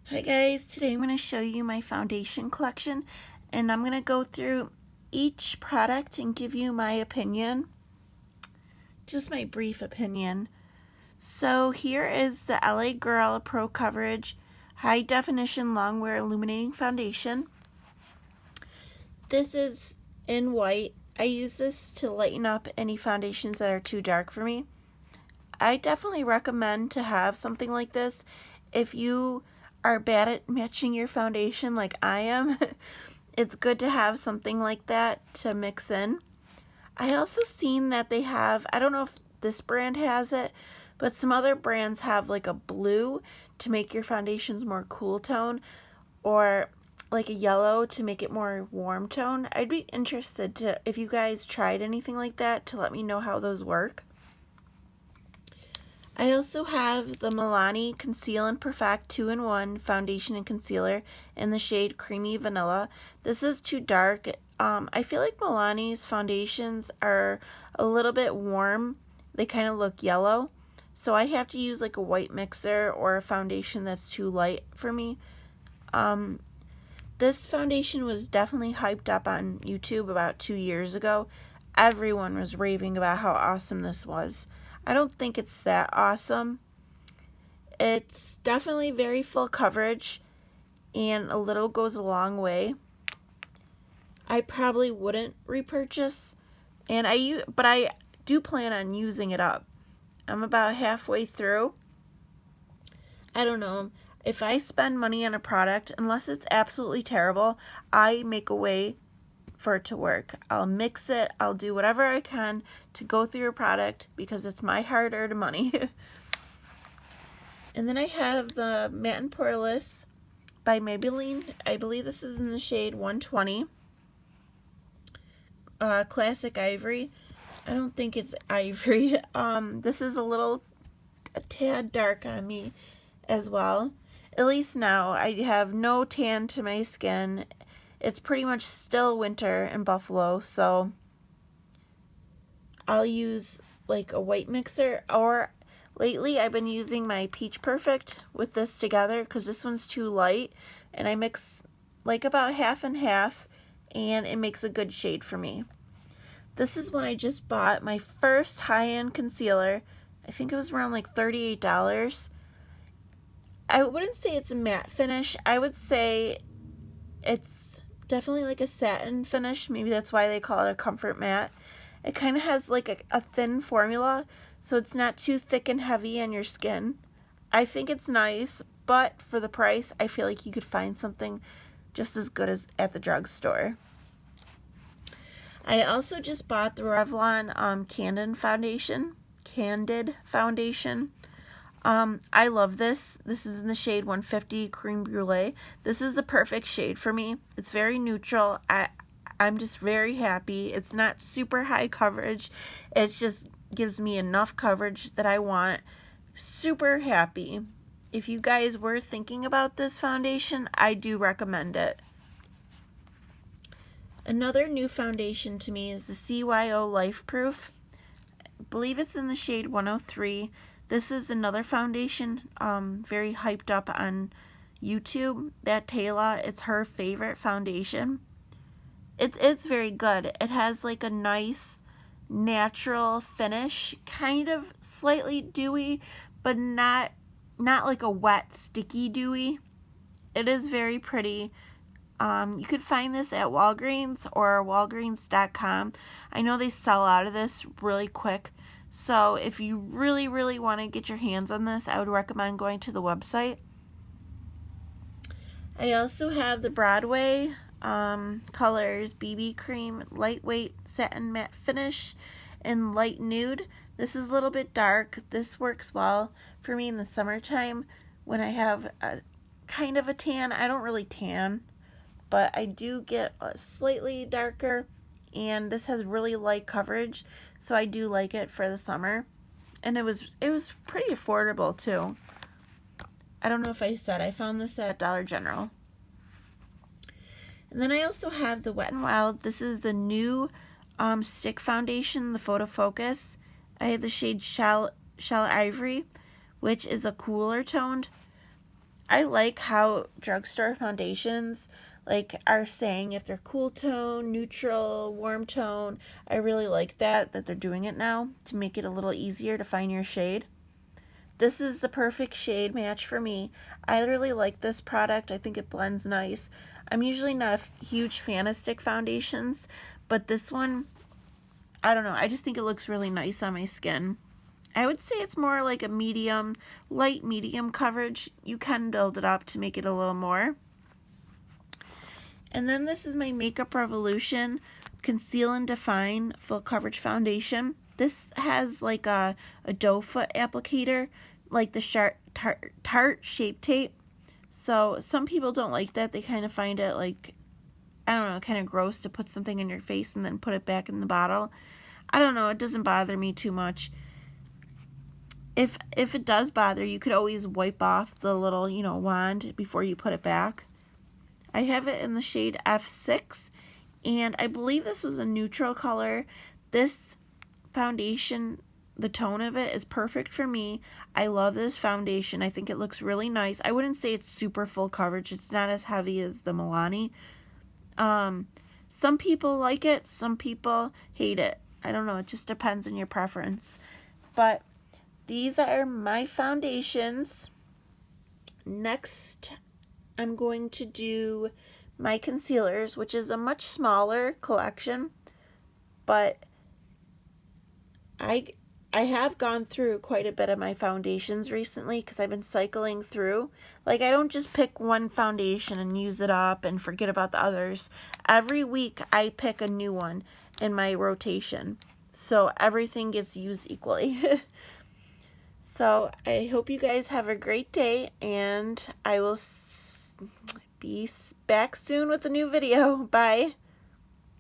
Hi guys, today I'm going to show you my foundation collection, and I'm going to go through each product and give you my opinion, just my brief opinion. So here is the LA Girl Pro Coverage High Definition Longwear Illuminating Foundation. This is in white. I use this to lighten up any foundations that are too dark for me. I definitely recommend to have something like this if you are bad at matching your foundation like I am. It's good to have something like that to mix in. I also seen that they have, I don't know if this brand has it, but some other brands have like a blue to make your foundations more cool tone, or like a yellow to make it more warm tone. I'd be interested to, if you guys tried anything like that, to let me know how those work. I also have the Milani Conceal and Perfect 2-in-1 foundation and concealer in the shade Creamy Vanilla. This is too dark. I feel like Milani's foundations are a little bit warm. They kind of look yellow. So I have to use like a white mixer or a foundation that's too light for me. This foundation was definitely hyped up on YouTube about 2 years ago. Everyone was raving about how awesome this was. I don't think it's that awesome. It's definitely very full coverage, and a little goes a long way. I probably wouldn't repurchase, but I do plan on using it up. I'm about halfway through. I don't know. If I spend money on a product, unless it's absolutely terrible, I make a way for it to work. I'll mix it. I'll do whatever I can to go through a product because it's my hard-earned money. And then I have the Matte and Poreless by Maybelline. I believe this is in the shade 120. Classic Ivory. I don't think it's ivory. This is a tad dark on me as well. At least now. I have no tan to my skin. It's pretty much still winter in Buffalo, so I'll use like a white mixer, or lately I've been using my Peach Perfect with this together because this one's too light, and I mix like about half and half, and it makes a good shade for me. This is when I just bought my first high-end concealer. I think it was around like $38. I wouldn't say it's a matte finish. I would say it's definitely like a satin finish. Maybe that's why they call it a comfort matte. It kind of has like a thin formula, so it's not too thick and heavy on your skin. I think it's nice, but for the price, I feel like you could find something just as good as at the drugstore. I also just bought the Revlon Candid Foundation. I love this. This is in the shade 150 Cream Brulee. This is the perfect shade for me. It's very neutral. I'm just very happy. It's not super high coverage. It just gives me enough coverage that I want. Super happy. If you guys were thinking about this foundation, I do recommend it. Another new foundation to me is the CYO Life Proof. I believe it's in the shade 103. This is another foundation very hyped up on YouTube. That Taylor, it's her favorite foundation. It's very good. It has like a nice natural finish, kind of slightly dewy, but not like a wet sticky dewy. It is very pretty. You could find this at Walgreens or walgreens.com. I know they sell out of this really quick. So if you really, really want to get your hands on this, I would recommend going to the website. I also have the Broadway Colors BB Cream Lightweight Satin Matte Finish in Light Nude. This is a little bit dark. This works well for me in the summertime when I have a kind of a tan. I don't really tan, but I do get a slightly darker, and this has really light coverage, so I do like it for the summer. And it was pretty affordable too. I don't know if I said I found this at Dollar General. And then I also have the Wet n Wild. This is the new stick foundation, the Photo Focus. I have the shade Shell Ivory, which is a cooler toned. I like how drugstore foundations like are saying if they're cool tone, neutral, warm tone. I really like that they're doing it now to make it a little easier to find your shade. This is the perfect shade match for me. I really like this product. I think it blends nice. I'm usually not a huge fan of stick foundations, but this one, I don't know, I just think it looks really nice on my skin. I would say it's more like a medium, light medium coverage. You can build it up to make it a little more. And then this is my Makeup Revolution Conceal and Define Full Coverage Foundation. This has like a doe foot applicator, like the Tarte Shape Tape. So some people don't like that. They kind of find it like, I don't know, kind of gross to put something in your face and then put it back in the bottle. I don't know, it doesn't bother me too much. If it does bother, you could always wipe off the little, wand before you put it back. I have it in the shade F6, and I believe this was a neutral color. This foundation, the tone of it is perfect for me. I love this foundation. I think it looks really nice. I wouldn't say it's super full coverage. It's not as heavy as the Milani. Some people like it, some people hate it. I don't know, it just depends on your preference. But these are my foundations. Next, I'm going to do my concealers, which is a much smaller collection, but I have gone through quite a bit of my foundations recently because I've been cycling through. Like, I don't just pick one foundation and use it up and forget about the others. Every week I pick a new one in my rotation, so everything gets used equally. So I hope you guys have a great day, and I will be back soon with a new video. Bye.